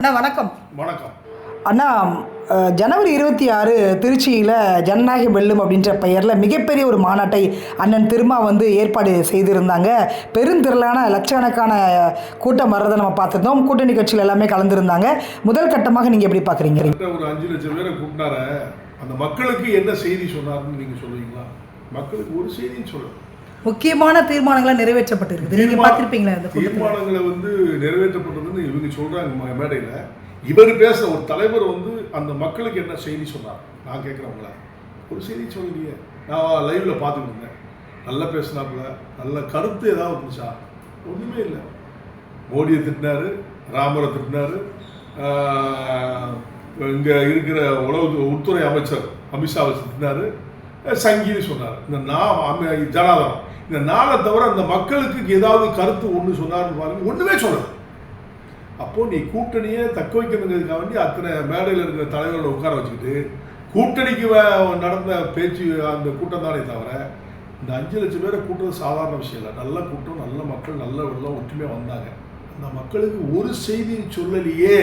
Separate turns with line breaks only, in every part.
அண்ணா வணக்கம்.
வணக்கம்
அண்ணா, ஜனவரி 26 திருச்சியில் ஜனநாயக வெல்லும் அப்படின்ற பெயரில் மிகப்பெரிய ஒரு மாநாட்டை அண்ணன் திருமா ஏற்பாடு செய்திருந்தாங்க. பெருந்திரளான லட்சக்கணக்கான கூட்டம் வர்றதை நம்ம பார்த்துருந்தோம். கூட்டணி கட்சிகள் எல்லாமே கலந்துருந்தாங்க. முதல் கட்டமாக நீங்கள் எப்படி பார்க்குறீங்க?
ஒரு 5 லட்சம் பேரை கூட்டினார, அந்த மக்களுக்கு என்ன செய்தி சொன்னார்னு நீங்கள் சொல்லுவீங்களா? மக்களுக்கு ஒரு செய்தின்னு சொல்லணும்.
முக்கியமான தீர்மானங்களை நிறைவேற்றப்பட்டிருக்கு. நீங்கள் பார்த்துருப்பீங்களா? அந்த
தீர்மானங்களை நிறைவேற்றப்பட்டதுன்னு இவங்க சொல்கிறாங்க மேடையில். இவர் பேச ஒரு தலைவர் அந்த மக்களுக்கு என்ன செய்தி சொன்னார்? நான் கேட்குறவங்கள ஒரு செய்தி சொல்லலையே. நான் லைவ்ல பார்த்துட்டு இருந்தேன். நல்லா பேசினாப்புல, நல்ல கருத்து ஏதாவது இருந்துச்சா? ஒன்றுமே இல்லை. மோடியை திட்டினாரு, ராமரை திட்டினாரு, இங்கே இருக்கிற உள்துறை அமைச்சர் அமித்ஷாவை திட்டினாரு, சங்கீதி சொன்னார். இந்த ஜனாதரம் இந்த நாளை தவிர அந்த மக்களுக்கு ஏதாவது கருத்து ஒன்று சொன்னார்னு பாருங்க, ஒன்றுமே சொல்லலை. அப்போ நீ கூட்டணியை தக்க வைக்கணுங்கிறதுக்காக வேண்டி அத்தனை மேடையில் இருக்கிற தலைவர்களை உட்கார வச்சுக்கிட்டு கூட்டணிக்கு நடந்த பேச்சு அந்த கூட்டம் தானே தவிர இந்த 5 லட்சம் பேரை கூட்டுறது சாதாரண விஷயம் இல்லை. நல்ல கூட்டம், நல்ல மக்கள், நல்ல வெள்ளம் ஒற்றுமையாக வந்தாங்க. அந்த மக்களுக்கு ஒரு செய்தி சொல்லலையே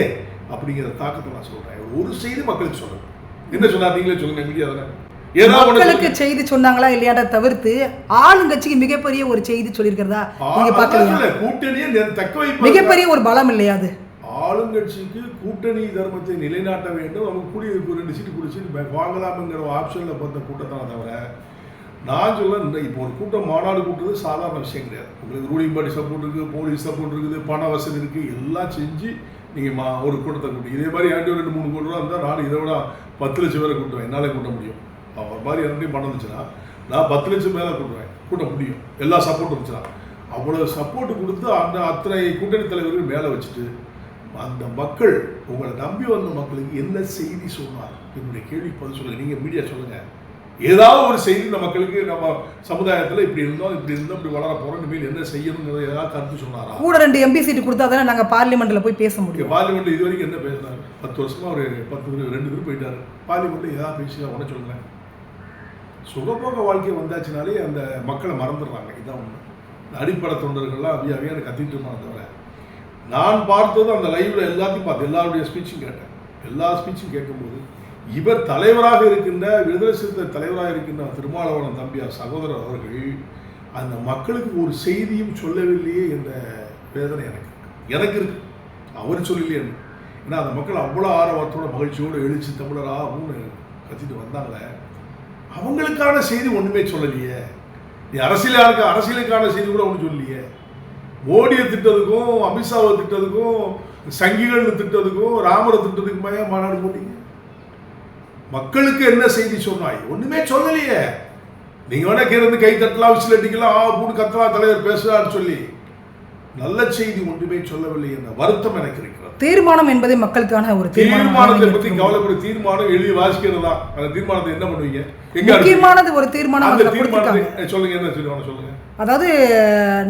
அப்படிங்கிற தாக்கத்தை நான் சொல்கிறேன். ஒரு செய்தி மக்களுக்கு சொல்லணும். என்ன சொன்னார்? நீங்களே சொல்லுங்க. மீடியா தானே
மக்களுக்கு செய்தி சொன்னாங்களா இல்லையாட தவிர்த்து ஆளுங்கட்சிக்கு மிகப்பெரிய ஒரு செய்தி சொல்லியிருக்கிறதா நீங்க பாக்கல?
கூட்டணியை தக்க வைப்பு
மிகப்பெரிய ஒரு பலம் இல்லையா? அது
ஆளுங்கட்சிக்கு கூட்டணி தர்மத்தை நிலைநாட்ட வேண்டும். அவங்க கூடிய 2 சீட்டு குடிச்சு வாங்கலாம்ங்கிற ஆப்ஷனில் பார்த்த கூட்டத்தான தவிர நான் சொல்ல இப்போ ஒரு கூட்டம் மாநாடு கூட்டுறது சாதாரண விஷயம் கிடையாது. உங்களுக்கு ரூலிங் பார்ட்டி சப்போர்ட் இருக்குது, போலீஸ் சப்போர்ட் இருக்குது, பண வசதி இருக்குது, எல்லாம் செஞ்சு நீங்கள் ஒரு கூட்டத்தை கூட்டி இதே மாதிரி 2-3 கோடி ரூபா இருந்தால் நான் இதை விட 10 லட்சம் பேரை கூட்டுவேன். என்னாலே கூட்ட முடியும். அவர் மாதிரி யார்ட்டையும் பணம் இருந்துச்சுன்னா நான் 10 லட்சம் மேலே கூட்ட முடியும். எல்லா சப்போர்ட் இருந்துச்சுன்னா. அவ்வளோ சப்போர்ட் கொடுத்து அத்தனை கூட்டணி தலைவர்கள் மேலே வச்சுட்டு அந்த மக்கள் உங்களை நம்பி வந்த மக்களுக்கு என்ன செய்தி சொன்னார்? என்னுடைய கேள்விக்கு பதில் சொல்லுங்கள். நீங்கள் மீடியா சொல்லுங்கள். ஏதாவது ஒரு செய்தி இந்த மக்களுக்கு நம்ம சமுதாயத்தில் இப்படி இருந்தோம், இப்படி வளர போகிறோம், இனிமேல் என்ன செய்யணுங்கிறத ஏதாவது கருத்து சொன்னாரா?
கூட 2 MP சீட்டு கொடுத்தா தானே நாங்கள் பார்லிமெண்ட்டில் போய் பேச முடியும்.
பார்லிமெண்ட் இது வரைக்கும் என்ன பேசினார்? 10 வருஷமாக ஒரு 2 பேர் போயிட்டார். பார்லிமெண்ட்டில் ஏதாவது பேசி உடனே சொல்லுங்கள். சுகபோக வாழ்க்கை வந்தாச்சுனாலே அந்த மக்களை மறந்துடுறாங்க. இதுதான் ஒன்று. அடிப்படை தொண்டர்கள்லாம் அவியான கத்திட்டு இருப்பாங்க தவிர நான் பார்த்தது அந்த லைவ்ல எல்லாத்தையும் பார்த்து எல்லாருடைய ஸ்பீச்சும் கேட்டேன். எல்லா ஸ்பீச்சும் கேட்கும்போது இவர் தலைவராக இருக்கின்ற விடுதலை சிறுத்தை தலைவராக இருக்கின்ற திருமாவளவன் தம்பியார் சகோதரர் அவர்கள் அந்த மக்களுக்கு ஒரு செய்தியும் சொல்லவில்லையே என்ற வேதனை எனக்கு இருக்கு. அவர் சொல்லலையே. ஏன்னா அந்த மக்கள் அவ்வளோ ஆர்வத்தோட மகிழ்ச்சியோடு எழுச்சி தமிழராகவும் கத்திட்டு வந்தாங்களே, அவங்களுக்கான செய்தி ஒன்றுமே சொல்லலையே. நீ அரசியலுக்கான செய்தி கூட ஒன்றும் சொல்லலையே. மோடியை திட்டதுக்கும், அமித்ஷாவை திட்டதுக்கும், சங்கிகள் திட்டதுக்கும், ராமரை திட்டதுக்குமே மாநாடு போட்டீங்க. மக்களுக்கு என்ன செய்தி சொன்னாய்? ஒன்றுமே சொல்லலையே. நீங்கள் வேணா கேட்கறது கை தட்டலாம், விசில் அடிக்கலாம், பூண்டு கத்தலாம், தலைவர் பேசுறான்னு சொல்லி நல்ல செய்தி ஒன்றுமே சொல்லவில்லை என்ற வருத்தம் எனக்கு இருக்கிறது.
தீர்மானம் என்பதே மக்களுக்கான ஒரு
தீர்மானத்தை பற்றி கவலைப்படும். தீர்மானம் எழுதி வாசிக்கிறதா? அந்த தீர்மானத்தை என்ன பண்ணுவீங்க?
முக்கியமானது ஒரு தீர்மானம்.
அந்த தீர்மானத்தை சொல்லுங்க. என்ன தீர்மானம் சொல்லுங்க?
அதாவது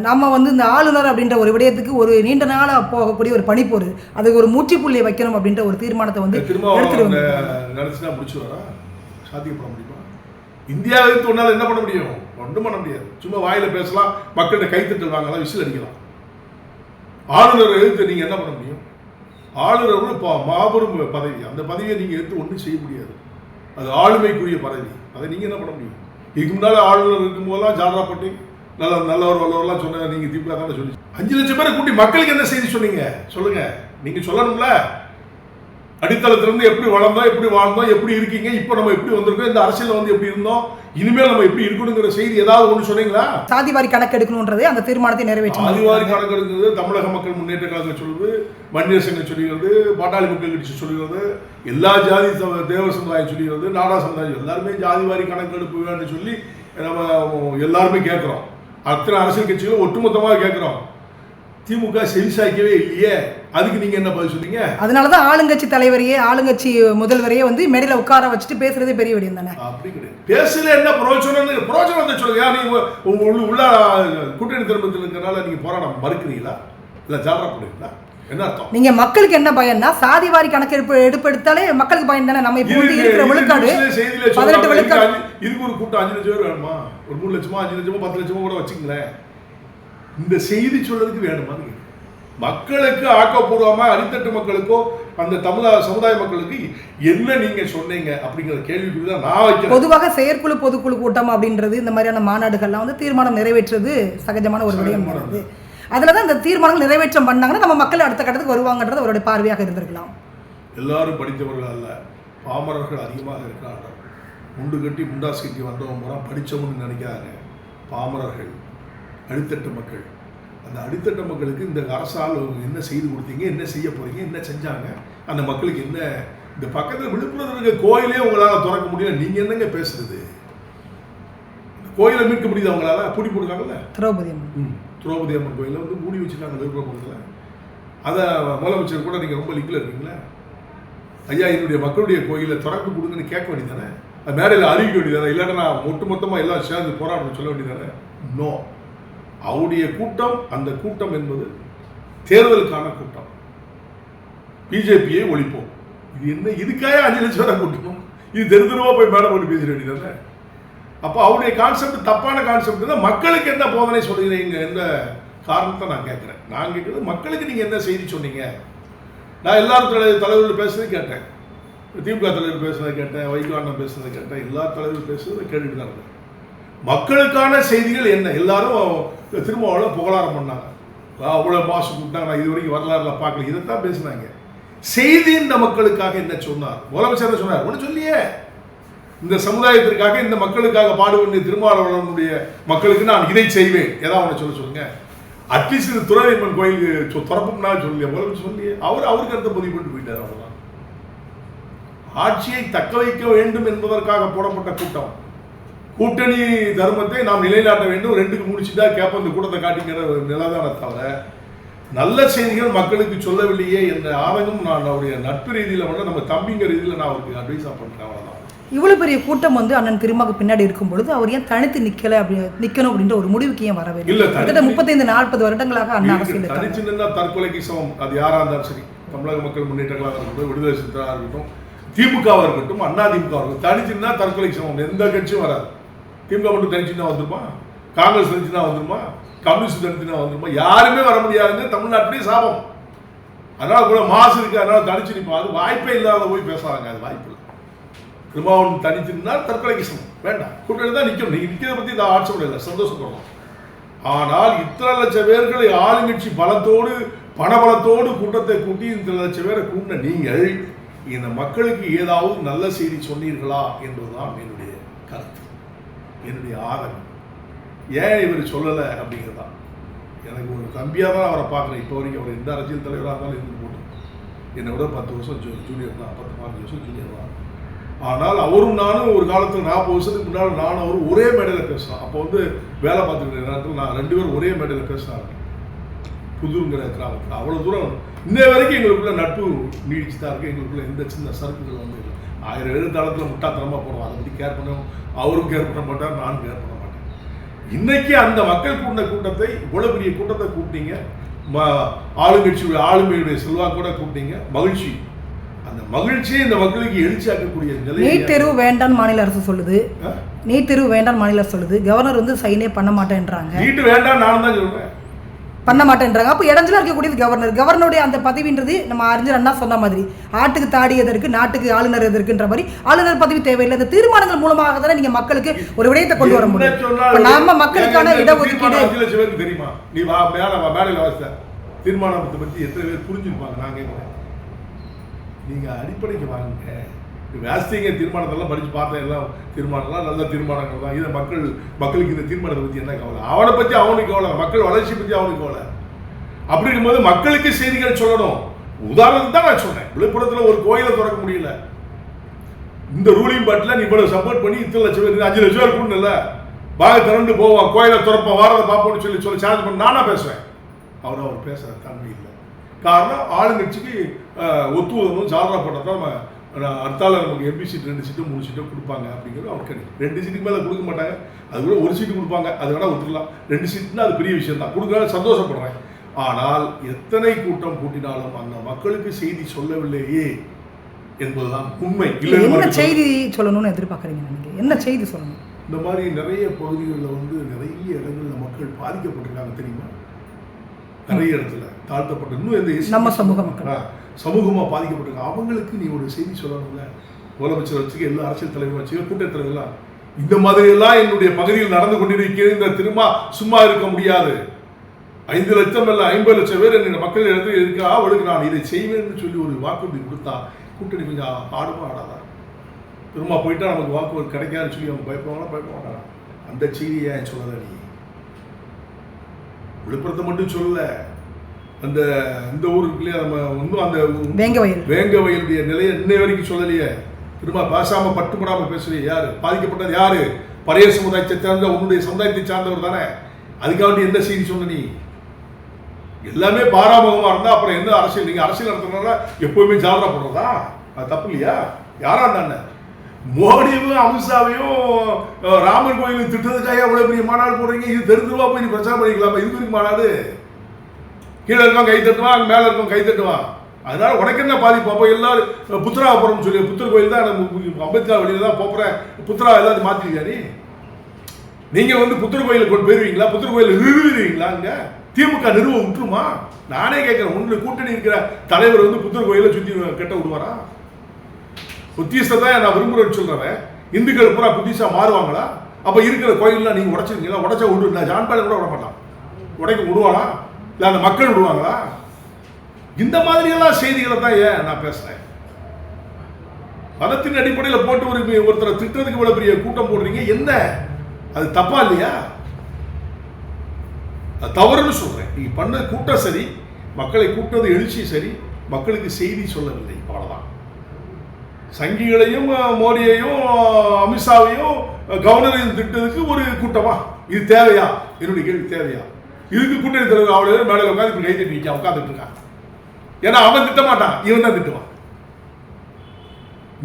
நம்ம இந்த ஆளுநர் அப்படின்ற ஒரு விடயத்துக்கு ஒரு நீண்ட நாளாக போகக்கூடிய ஒரு பணி போகுது. அதுக்கு ஒரு முற்றுப்புள்ளியை வைக்கணும் அப்படின்ற ஒரு தீர்மானத்தை
நினைச்சுனா முடிச்சுவாரா? சாத்தியப்பட முடியுமா? இந்தியாவுக்கு ஒன்னால என்ன பண்ண முடியும்? ஒன்றும் பண்ண முடியாது. சும்மா வாயில பேசலாம், மக்கள்கிட்ட கைத்தட்டல் வாங்கலாம், விசில் அடிக்கலாம். ஆளுநர் எடுத்து நீங்க என்ன பண்ண முடியும்? ஆளுநர் மாபெரும் பதவி. அந்த பதவியை நீங்க எடுத்து ஒன்றும் செய்ய முடியாது. அது ஆளுமைக்குரிய பதவி. அதை நீங்க என்ன பண்ண முடியும்? இதுக்கு முன்னால ஆளுநர் இருக்கும் போதெல்லாம் ஜாலராப்பட்டி நல்லவர் வல்லவரெல்லாம் சொன்ன நீங்க திமுக தானே சொல்லி 5 லட்சம் பேரை கூட்டி மக்களுக்கு என்ன செய்தி சொன்னீங்க? சொல்லுங்க. நீங்க சொல்லணும்ல. அடித்தளத்திலிருந்து எப்படி வளர்ந்தோம், எப்படி வாழ்ந்தோம், எப்படி இருக்கீங்க, இப்போ நம்ம எப்படி வந்திருக்கோம், இந்த அரசியல் எப்படி இருந்தோம், இனிமேல் நம்ம எப்படி இருக்கணுங்கிற செய்தி ஏதாவது ஒன்று சொன்னீங்களா?
சாதிவாரி கணக்கு எடுக்கணும்ன்றது அந்த தீர்மானத்தை நிறைவேற்ற.
சாதிவாரி கணக்கு எடுக்கிறது தமிழக மக்கள் முன்னேற்ற கழகம் சொல்லுது, வன்னியர் சங்கம் சொல்லுகிறது, பாட்டாளி மக்கள் கட்சி சொல்லுகிறது, எல்லா ஜாதி தேவர் சமுதாயம் சொல்லுகிறது, நாடா சமுதாயம் எல்லாருமே ஜாதிவாரி கணக்கு எடுப்பு வேணும்னு சொல்லி நம்ம எல்லாருமே கேட்குறோம். அத்தனை அரசியல் கட்சிகளும் ஒட்டுமொத்தமாக கேட்குறோம். திமுக செவிசாய்க்கவே இல்லையே. அதுக்கு நீங்க என்ன பதில் சொன்னீங்க?
அதனாலதான் ஆளுங்கட்சி தலைவரையே, ஆளுங்கட்சி முதல்வரையே மேடையில உட்கார வச்சுட்டு பேசுறதே பெரிய விடயம் தானே.
அப்படி கிடையாது. பேசல என்ன பிரயோஜனத்தை சொல்லுங்க. நீங்க உள்ள கூட்டணி திரும்பத்தில் இருக்கிறனால நீங்க போராட்டம் மறுக்கிறீங்களா? இல்ல ஜாலராப்படுறீங்களா? என்ன அர்த்தம்?
நீங்க மக்களுக்கு என்ன பயன்னா சாதிவாரி கணக்கு எடுத்தாலே மக்களுக்கு பயன் தானே. நம்ம இப்போ இருக்கிற விழுக்காடு 18 விழுக்காடு.
இதுக்கு ஒரு கூட்டம் 5 லட்சம் பேர் வேணுமா? ஒரு 3 லட்சமோ 5 லட்சமோ 10 லட்சமோ கூட வச்சுங்களேன். இந்த செய்தி சொல்றதுக்கு வேணுமா? மக்களுக்கு ஆக்கப்பூர்வமாக அடித்தட்டு மக்களுக்கோ அந்த தமிழ் சமுதாய மக்களுக்கு என்ன நீங்க சொன்னீங்க அப்படிங்கிற கேள்விக்கு தான் நான் வைக்கிறேன்.
பொதுவாக செயற்குழு பொதுக்குழு கூட்டம் அப்படின்றது இந்த மாதிரியான மாநாடுகள்லாம் வந்து தீர்மானம் நிறைவேற்றுறது சகஜமான ஒரு விடயம் வருது. அதில் தான் இந்த தீர்மானங்கள் நிறைவேற்றம் பண்ணாங்கன்னா நம்ம மக்கள் அடுத்த கட்டத்துக்கு வருவாங்கன்றது அவருடைய பார்வையாக இருந்திருக்கலாம்.
எல்லாரும் படித்தவர்கள் அல்ல, பாமரர்கள் அதிகமாக இருக்கிறார்கள். முண்டு கட்டி முண்டாசு கட்டி வந்தவங்க பூரா படித்தவங்கன்னு நினைக்கிறாங்க. பாமரர்கள், அடித்தட்டு மக்கள். அந்த அடித்தட்ட மக்களுக்கு இந்த அரசால் என்ன செய்து கொடுத்தீங்க, என்ன செய்ய போறீங்க, என்ன செஞ்சாங்க, அந்த மக்களுக்கு என்ன, இந்த பக்கத்தில் விழுப்புரத்தில் இருக்க கோயிலே உங்களால் திறக்க முடியல, நீங்க என்னங்க பேசுறது? கோயிலை மீட்க முடியுது அவங்களால? பூட்டி போட்டுருக்காங்கல்ல திரௌபதி அம்மன் கோயிலை வந்து மூடி வச்சுருக்காங்க விழுப்புரத்தில். அதை முதலமைச்சர் கூட நீங்கள் ரொம்ப லிங்கில் இருக்கீங்களா? ஐயா என்னுடைய மக்களுடைய கோயிலை திறந்து கொடுங்கன்னு கேட்க வேண்டியதானே? அது மேடையில் அறிவிக்க வேண்டியதானே? இல்லாட்டா நான் ஒட்டுமொத்தமாக எல்லாம் சேர்ந்து போராடணும்னு சொல்ல வேண்டியதானே? நோ. அவருடைய கூட்டம், அந்த கூட்டம் என்பது தேர்தலுக்கான கூட்டம். பிஜேபியை ஒழிப்போம். இது என்ன, இதுக்காக 5 லட்சம் பேரை கூட்டணும்? இது தெருவா போய் மேடம் போட்டு பேச வேண்டியதானே? அப்போ அவருடைய கான்செப்ட் தப்பான கான்செப்ட் தான். மக்களுக்கு என்ன போதனை சொல்றீங்க, எந்த காரணத்தை நான் கேட்குறேன். நான் கேட்குறது மக்களுக்கு நீங்கள் என்ன செய்தி சொன்னீங்க. நான் எல்லாரும் தலைவர்கள் பேசுறதை கேட்டேன், திமுக தலைவர் பேசுறதை கேட்டேன், வைகோ அண்ணன் பேசுறதை கேட்டேன், எல்லா தலைவர்கள் பேசுறதை கேட்டுட்டு தான் இருந்தேன். மக்களுக்கான செய்திகள் என்ன? எல்லாரும் திருமாவளவன் புகழாரம் பண்ணாங்க, அவ்வளோ மாசு கூப்பிட்டாங்க, நான் இது வரைக்கும் வரலாறுல பார்க்கல, இதைத்தான் பேசினாங்க. செய்தி இந்த மக்களுக்காக என்ன சொன்னார்? முதலமைச்சர் சொன்னார், ஒன்றும் சொல்லியே. இந்த சமுதாயத்திற்காக, இந்த மக்களுக்காக பாடுபட்ட திருமாவளவனுடைய மக்களுக்கு நான் இதை செய்வேன், ஏதாவது ஒன்று சொல்லுங்க. அட்லீஸ்ட் இந்த துறையம்மன் கோயிலுக்கு திறப்பும்னா சொல்லிய முதலமைச்சர் சொல்லியே. அவருக்கு அடுத்த பதிவு பண்ணிட்டு போயிட்டார். அவ்வளோதான். ஆட்சியை தக்க வைக்க வேண்டும் என்பதற்காக போடப்பட்ட கூட்டம். கூட்டணி தர்மத்தை நாம் நிலைநாட்ட வேண்டும், 2க்கு 3 சீட்டா கேட்ப இந்த கூட்டத்தை காட்டிக்கிற நிலைதான தவிர நல்ல செய்திகள் மக்களுக்கு சொல்லவில்லையே என்ற ஆதங்கம் நான் அவருடைய நட்பு ரீதியில் வந்து நம்ம தம்பிங்க ரீதியில் நான் அவருக்கு அட்வைஸாக பண்ணுறேன். அவ்வளோதான்.
இவ்வளோ பெரிய கூட்டம் வந்து அண்ணன் திருமாவுக்கு பின்னாடி இருக்கும் பொழுது அவர் ஏன் தனித்து நிற்கணும் அப்படின்ற ஒரு முடிவுக்கு ஏன் வரவே இல்லை? 35-40 வருடங்களாக அண்ணா அரசியல்
தனிச்சு நின்னா தற்கொலைக்கு சமம். அது யாராக இருந்தாலும் சரி, தமிழக மக்கள் முன்னேற்றங்களாக இருக்கட்டும், விடுதலை சிறுத்தைகளாக இருக்கட்டும், திமுகவாக இருக்கட்டும், அண்ணா திமுக இருக்கட்டும், தனிச்சுன்னா தற்கொலைக்கு சமம். எந்த கட்சியும் வராது. திமுக மட்டும் தனிச்சுன்னா வந்துருமா? காங்கிரஸ் தனிச்சுன்னா வந்துருமா? கம்யூனிஸ்ட் தனிச்சுன்னா வந்துருமா? யாருமே வர முடியாதுன்னு தமிழ்நாட்டிலே சாபம். அதனால கூட மாசு இருக்கு, அதனால தனிச்சு நிற்போம். அது வாய்ப்பே இல்லாத போய் பேசுறாங்க. அது வாய்ப்பு இல்லை. திருமாவளவன் தனிச்சுன்னா தற்கொலைக்கு சமம். வேண்டாம், கூட்டணி தான் நிற்கணும். நீங்க நிற்கிறத பத்தி இந்த ஆட்சேபம் இல்லை, சந்தோஷப்படலாம். ஆனால் இத்தனை லட்சம் பேர்களை ஆளுங்கட்சி பலத்தோடு பணபலத்தோடு கூட்டத்தை கூட்டி இத்தனை லட்சம் பேரை கூட்டின நீங்கள் இந்த மக்களுக்கு ஏதாவது நல்ல செய்தி சொன்னீர்களா என்பதுதான் என்னுடைய கருத்து, என்னுடைய ஆதங்கம். ஏன் இவர் சொல்லலை அப்படிங்கிறதான். எனக்கு ஒரு தம்பியாக தான் அவரை பார்க்குறேன். இப்போ வரைக்கும் அவர் எந்த அரசியல் தலைவராக இருந்தாலும் இருந்து போட்டு என்னை விட 10 வருஷம் ஜூனியர் தான், 15 வருஷம் ஜூனியர் தான். ஆனால் அவரும் நானும் ஒரு காலத்தில் 40 வருஷத்துக்கு முன்னால் நானும் அவரும் ஒரே மேடையில் பேசலாம். அப்போ வந்து வேலை பார்த்துக்கிற நேரத்தில் நான் 2 பேரும் ஒரே மேடையில் பேசினாங்க, புதுங்கிற கிராமத்தில். அவ்வளோ தூரம் இன்ன வரைக்கும் எங்களுக்குள்ள நட்பு நீடிச்சு தான் இருக்குது. எங்களுக்குள்ள எந்த சின்ன சறுக்குகள் வந்து 1000 எழுத்தாளத்தில் முட்டாத்தனமாக போடுவோம். அதை பற்றி கேர் பண்ண அவரும் கேர் பண்ண மாட்டார், நானும் கேர் பண்ண மாட்டேன். இன்னைக்கு அந்த மக்கள் கூட்டின கூட்டத்தை, இவ்வளோ பெரிய கூட்டத்தை கூட்டினீங்க, ஆளுங்கட்சியுடைய ஆளுமையுடைய செல்வாக்கூட கூட்டினீங்க, மகிழ்ச்சி. அந்த மகிழ்ச்சியை இந்த மக்களுக்கு எழுச்சியாக்கக்கூடிய நிலை.
நீட் தேர்வு வேண்டாம் மாநில அரசு சொல்லுது, நீட் தேர்வு வேண்டாம் மாநில அரசு சொல்லுது, கவர்னர் வந்து சைனே பண்ண மாட்டேன்றாங்க.
நீட் வேண்டாம் நானும் தான் சொல்றேன்,
பண்ண மாட்டேன்றாங்க. அப்போ இடைஞ்சலா இருக்கக்கூடியது கவர்னருடைய அந்த பதவின்றது நம்ம அறிஞர் அண்ணா சொன்ன மாதிரி ஆட்டுக்கு தாடி எதற்கு, நாட்டுக்கு ஆளுநர் எதற்குன்ற மாதிரி ஆளுநர் பதவி தேவையில்லை. இந்த தீர்மானங்கள் மூலமாக தானே நீங்க மக்களுக்கு ஒரு விடயத்தை கொண்டு வர முடியும். நாம மக்களுக்கான இடஒதுக்கீடு
தெரியுமா? நீ மேடையில் வாசித்த தீர்மானத்தை பற்றி எத்தனை பேர் புரிஞ்சுருப்பாங்க? நான் கேட்குறேன், நீங்க அடிப்படைக்கு வாங்க. வாசிங்க தீர்மானத்தெல்லாம் படிச்சு பார்த்தேன், எல்லாம் தீர்மானம்லாம் நல்ல தீர்மானங்கள் தான். இதை மக்களுக்கு இந்த தீர்மானத்தை பற்றி என்ன கவலை? அவனை பற்றி அவனுக்கு கவலை, மக்கள் வளர்ச்சி பற்றி அவனுக்கு கவலை. அப்படி இருக்கும்போது மக்களுக்கு செய்திகள் சொல்லணும். உதாரணத்துக்கு தான் நான் சொன்னேன், விழுப்புரத்தில் ஒரு கோயிலை திறக்க முடியல. இந்த ரூலிங் பாட்டில் நீ இவ்வளவு சப்போர்ட் பண்ணி இத்தனை லட்சம் பேர் 5 லட்சம் பேர் கூடணும் இல்லை, பாக திரண்டு போவான், கோயிலை திறப்போம், வாரதை பார்ப்போம்னு சொல்லி சேலஞ்ச் பண்ண நானா பேசுவேன். அவர் பேச தன்மை இல்லை. காரணம் ஆளுங்கட்சிக்கு ஒத்துவதும் ஜாலரா போட்டதான் அடுத்தால நமக்கு எம்பி சீட் 2 சீட்டோ 3 சீட்டோ கொடுப்பாங்க அப்படிங்கிறது அவருக்கு கிடைக்கும். 2 சீட்டுக்கு மேலே கொடுக்க மாட்டாங்க, அது கூட 1 சீட்டு கொடுப்பாங்க, அது வேணா ஒத்துக்கலாம். 2 சீட்டுனா அது பெரிய விஷயம் தான், கொடுக்கறது சந்தோஷப்படுறேன். ஆனால் எத்தனை கூட்டம் கூட்டினாலும் அந்த மக்களுக்கு செய்தி சொல்லவில்லையே என்பதுதான் உண்மை.
என்ன செய்தி சொல்லணும்னு எதிர்பார்க்குறீங்க? நீங்க என்ன செய்தி சொல்லணும்?
இந்த மாதிரி நிறைய பகுதிகளில் வந்து நிறைய இடங்களில் மக்கள் பாதிக்கப்பட்டிருக்காங்க தெரியுமா? நிறைய இடத்துல தாழ்த்தப்பட்ட இன்னும் இந்த
நம்ம சமூக மக்கள்
சமூகமாக பாதிக்கப்பட்டிருக்காங்க. அவங்களுக்கு நீ ஒரு செய்தி சொல்லணும்ல. முதலமைச்சர் வச்சுக்க, எல்லா அரசியல் தலைவர் வச்சுக்க, கூட்டத் தலைவர்களாம் இந்த மாதிரியெல்லாம் என்னுடைய பகுதியில் நடந்து கொண்டிருக்கிறது. இந்த திரும்ப சும்மா இருக்க முடியாது. 5 லட்சம் அல்ல 50 லட்சம் பேர் என்னுடைய மக்கள் எடுத்து இருக்கா, அவளுக்கு நான் இதை செய்வேன்னு சொல்லி ஒரு வாக்குறுதி கொடுத்தா கூட்டணி கொஞ்சம் ஆடுமா ஆடாதா? திரும்ப போயிட்டா நமக்கு வாக்குறுதி கிடைக்காதுன்னு சொல்லி அவங்க பயப்படுவாங்களா? பயப்பட மாட்டாங்க. அந்த செய்தியை ஏன் சொல்லலை நீ? விழுப்புரத்தை மட்டும் சொல்லல, அந்த இந்த ஊருக்குள்ளேயே நம்ம இன்னும் அந்த வேங்கவயலுடைய நிலையை இன்னை வரைக்கும் சொல்லலையே. திரும்ப பேசாம பட்டுப்படாம பேசுறீ. யாரு பாதிக்கப்பட்டது? யாரு? பழைய சமுதாயத்தை சார்ந்த உன்னுடைய சமுதாயத்தை சார்ந்தவர் தானே. அதுக்காக எந்த செய்தி சொன்ன நீ? எல்லாமே பாராமுகமா இருந்தா அப்புறம் எந்த அரசியல்? நீங்க அரசியல் நடத்துறதுனால எப்பவுமே ஜாலரா போடுறதா? அது தப்பு இல்லையா? யாரா இருந்தானே மோடியும் அமித்ஷாவையும் ராமர் கோயிலுக்கு திட்டத்துக்காக அவ்வளவு பெரிய மாநாடு போடுறீங்க. இது தெருவா போய் நீ பிரச்சாரம் பண்ணிக்கலாமா? இதுக்கு இருக்கு மாநாடு. கீழே இருக்கவன் கை தட்டுவான், அங்கே மேலே இருக்கவன் கை தட்டுவான். அதனால உனக்கு என்ன பாதிப்பு? அப்போ எல்லாரும் புத்ரா போகிறோம்னு சொல்லி புத்தர் கோயில் தான் அம்பேத்கர் வழியில் தான் போகிறேன், புத்ரா எல்லாத்தையும் மாற்றிருக்கா நீ? நீங்கள் வந்து புத்தர் கோயிலுக்கு கொண்டு போயிருவீங்களா? புத்தர் கோயிலில் நிறுவிடுவீங்களா? இங்கே திமுக நிறுவ விட்டுருமா? நானே கேட்குறேன். ஒன்று கூட்டணி இருக்கிற தலைவர் வந்து புத்தர் கோயிலை சுற்றி கட்ட விடுவாரா? புத்திசை தான் நான் விரும்புகிறேன்னு சொல்கிறவன் இந்துக்கள் பூரா புத்திசா மாறுவாங்களா? அப்போ இருக்கிற கோயிலெலாம் நீங்கள் உடைச்சிருக்கீங்களா? உடைச்சா விடு. நான் ஜான்பாடு கூட விட மாட்டான். உடைக்க விடுவானா? இல்லை அந்த மக்கள் விடுவாங்களா? இந்த மாதிரியெல்லாம் செய்திகளை தான் ஏன் நான் பேசுகிறேன். மதத்தின் அடிப்படையில் போட்டு ஒருத்தரை திட்டத்துக்கு இவ்வளோ பெரிய கூட்டம் போடுறீங்க. என்ன அது தப்பா இல்லையா? அது தவறுன்னு சொல்கிறேன். நீங்கள் பண்ண கூட்டம் சரி, மக்களை கூட்டது எழுச்சி சரி, மக்களுக்கு செய்தி சொல்லவில்லை. அவ்வளோதான். சங்கிகளையும் மோடியையும் அமித்ஷாவையும் கவர்னரையும் திட்டதுக்கு ஒரு கூட்டமா? இது தேவையா? என்னுடைய கேள்வி தேவையா? இதுக்கு கூட்டணி தலைவர் அவ்வளோ மேலே உட்காந்து இப்படி கைது நிற்க உட்காந்துட்டு இருக்கான். ஏன்னா அவன் திட்ட மாட்டான், இவன் தான் திட்டுவான்.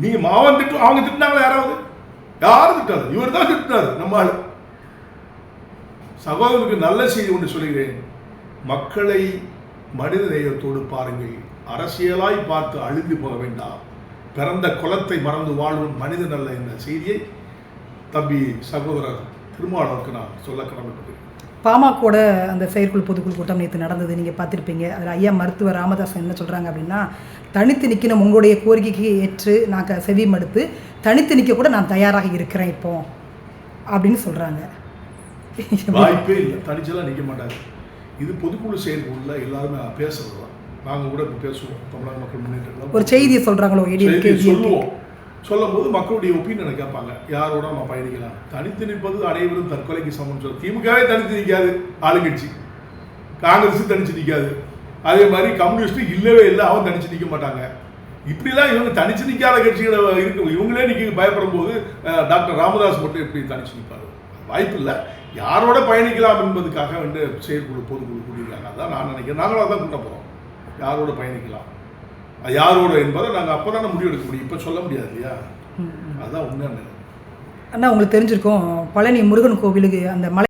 நீ அவன் திட்டு, அவங்க திட்டினாங்களா? யாரும் திட்டாது, இவர் தான் திட்டினாரு. நம்ம சகோதரருக்கு நல்ல செய்தி ஒன்று சொல்லுகிறேன். மக்களை மனித நேயத்தோடு பாருங்கள். அரசியலாய் பார்த்து அழிந்து போக வேண்டாம். பிறந்த குலத்தை மறந்து வாழும் மனிதன் அல்ல. இந்த செய்தியை தம்பி சகோதரர் திருமாவளவனுக்கு நான் சொல்ல கடமைப்பட்டேன்.
பாமகோட அந்த செயற்குழு பொதுக்குழு கூட்டம் நேற்று நடந்தது, நீங்கள் பார்த்துருப்பீங்க. அதில் ஐயா மருத்துவர் ராமதாசன் என்ன சொல்கிறாங்க அப்படின்னா, தனித்து நிற்கணும், உங்களுடைய கோரிக்கைக்கு ஏற்று நான் செவி மடுத்து தனித்து நிற்க கூட நான் தயாராக இருக்கிறேன் இப்போ அப்படின்னு சொல்கிறாங்க.
வாய்ப்பே இல்லை, தனிச்செல்லாம் நிற்க மாட்டாங்க. இது பொதுக்குழு செயற்குழுல எல்லாருமே பேசுறது தான். நாங்கள் கூட இப்போ பேசுவோம். தமிழக மக்கள் முன்னேற்றம்
ஒரு செய்தியை சொல்கிறாங்களோ,
சொல்லுவோம். சொல்லும் போது மக்களுடைய ஒப்பீனியனை கேட்பாங்க. யாரோட நம்ம பயணிக்கலாம்? தனித்து நிற்பது அனைவரும் தற்கொலைக்கு சமம் சொல்ல. திமுகவே தனித்து நிற்காது, ஆளுங்கட்சி. காங்கிரஸும் தனிச்சு நிற்காது. அதே மாதிரி கம்யூனிஸ்ட்டு இல்லவே இல்லை, அவன் தனிச்சு நிற்க மாட்டாங்க. இப்படிலாம் இவங்க தனிச்சு நிற்காத கட்சிகளை இருக்கு. இவங்களே நிற்க பயப்படும் போது டாக்டர் ராமதாஸ் மட்டும் எப்படி தனிச்சு நிற்பாரு? வாய்ப்பு இல்லை. யாரோட பயணிக்கலாம் என்பதுக்காக வந்து செயற்குழு பொதுக்குழு கூட்டியிருக்காங்க. அதான் நான் நினைக்கிறேன். நாங்களும் அதான் கூட்ட போகிறோம். யாரோட பயணிக்கலாம், யாரோட என்பதை நாங்கள் அப்போ தானே முடிவெடுக்க முடியும். இப்போ சொல்ல முடியாது இல்லையா? அதுதான் உண்மையான.
அண்ணா உங்களுக்கு தெரிஞ்சிருக்கும், பழனி முருகன் கோவிலுக்கு அந்த மலை